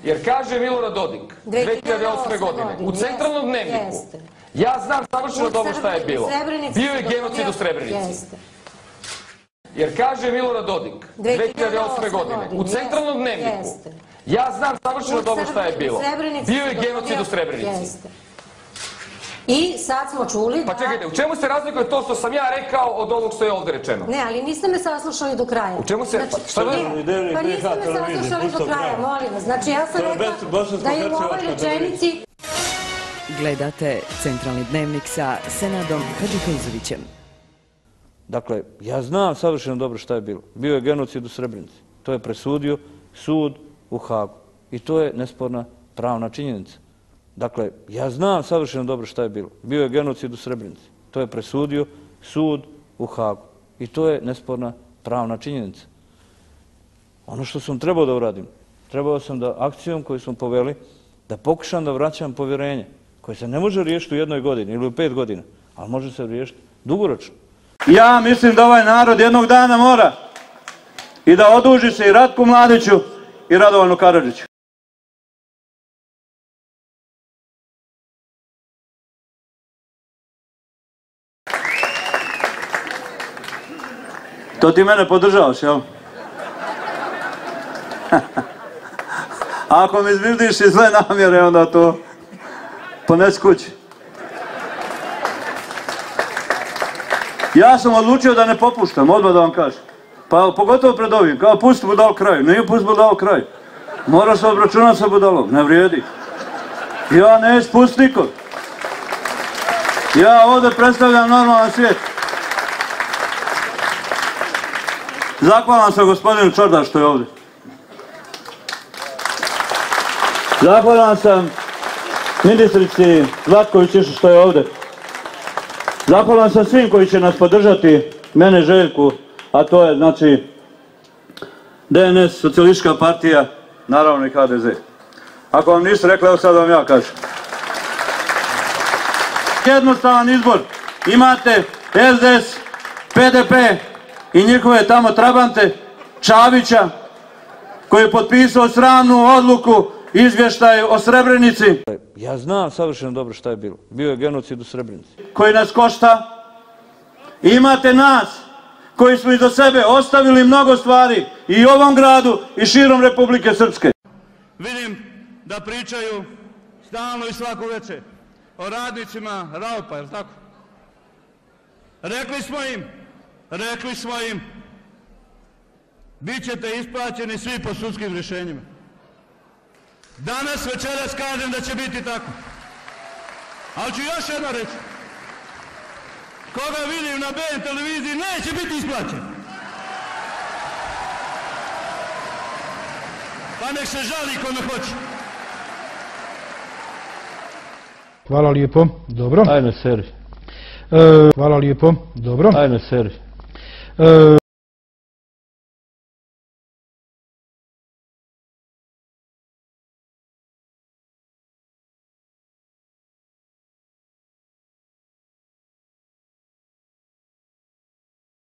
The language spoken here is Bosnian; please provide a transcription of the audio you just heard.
Jer kaže Milorad Dodik 2008. godine u centralnom dnevniku, ja znam savršeno dobro šta je bilo. Bio je genocid u Srebrenici. Jer kaže Milorad Dodik 2008. godine u centralnom dnevniku, ja znam savršeno dobro šta je bilo. Bio je genocid u Srebrenici. I sad smo čuli da... Pa čekajte, u čemu se razlikuje to što sam ja rekao od ovog što je ovdje rečeno? Ne, ali niste me saslušali do kraja. U čemu se... Pa niste me saslušali do kraja, molim vas. Znači ja sam rekla da je u ovoj rečenici... Gledate Centralni dnevnik sa Senadom Hadžihajzovićem. Dakle, ja znam savršeno dobro šta je bilo. Bio je genocid u Srebrenici. To je presudio sud u Hagu. I to je nesporna pravna činjenica. Dakle, ja znam savršeno dobro šta je bilo. Bio je genocid u Srebrenici. To je presudio sud u Hagu. I to je nesporna pravna činjenica. Ono što sam trebao da uradim, trebao sam da akcijom koju smo poveli, da pokušam da vraćam povjerenje, koje se ne može riješiti u 1 godini ili u 5 godina, ali može se riješiti dugoročno. Ja mislim da ovaj narod jednog dana mora i da oduži se i Ratku Mladiću i Radovanu Karadžiću. To ti mene podržavaš, jel? Ako mi izvirdiš i zle namjere, onda to ponesi kući. Ja sam odlučio da ne popuštam, odmah da vam kažem. Pa pogotovo pred ovim, kao pusti budalo kraju. Nije pusti budalo kraju. Mora se obračunati sa budalom, ne vrijedi. Ja neću pustiti nikog. Ja ovdje predstavljam normalan svijet. Zahvalan sam gospodinu Čordaš što je ovdje. Zahvalan sam ministrici Zlatković što je ovdje. Zahvalan sam svim koji će nas podržati, mene Željku, a to je znači DNS, Socijalistička partija, naravno i HDZ. Ako vam niste rekli, evo sad vam ja kažem. Jednostavan izbor. Imate SDS, PDP i njihove tamo trabante, Čavića, koji je potpisao sramnu odluku, izvještaj o Srebrenici. Ja znam savršeno dobro šta je bilo. Bio je genocid u Srebrenici. Koji nas košta. Imate nas koji smo iza sebe ostavili mnogo stvari i u ovom gradu i širom Republike Srpske. Vidim da pričaju stalno i svako večer o radnicima Raupa, je li tako? Rekli smo im, bit ćete isplaćeni svi po sudskim rješenjima. Danas večeras kažem da će biti tako. Ali ću još jedno reći. Koga vidim na BN televiziji neće biti isplaćen. Pa nek se žali kome hoće. Hvala lijepo, dobro. Ajme seri. Hvala lijepo, dobro. Ajme seri.